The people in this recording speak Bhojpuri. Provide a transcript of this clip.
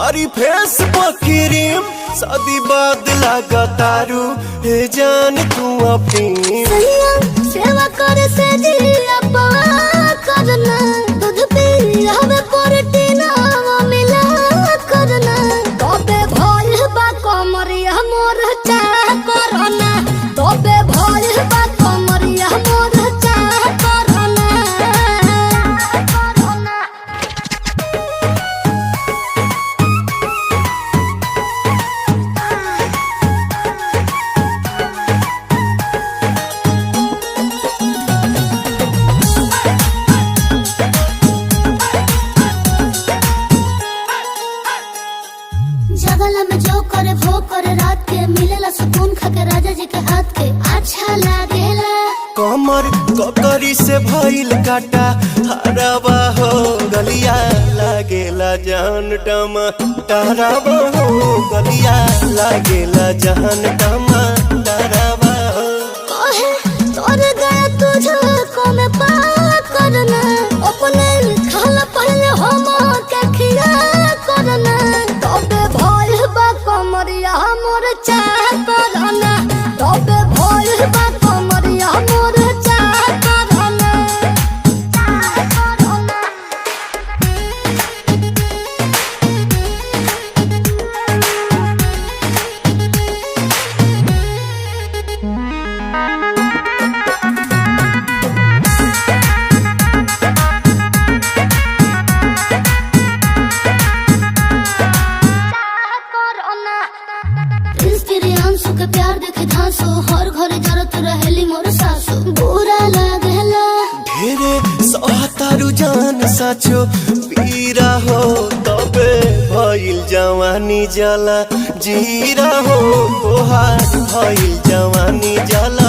करी फेस क्रीम शादी बाद लगा तारू हे जान तू अपनी सेवा करे से जिया करना दूध पी हमें प्रोटीन मिला करना तबे भल बा कमरिया मोर चाह करना तबे भल बा कमरिया मोर चाह करना जगला में जो करे वो करे रात के मिलेला सुकून खाके राजा जी के हाथ के अच्छा लागेला कमर ककरी से भइल काटा हरावा हो गलिया लागेला जान टमाटरावा हो गलिया लागेला जान टमाटरावा हो कहे तोर गया तुझे को में पार करना अपने खाला पहले हम के खिया करना तबे भल बा कमरिया मोर चाह करना तबे भल बा कमरिया मोर चाह करना अंशु के प्यार देखे धांसो हर घरे जरत रहेली मोर सासो बुरा लागेला ढेरे सहतारू जान साचो पीरा हो तबे भइल जवानी जला जीरा हो तोहार भइल जवानी जला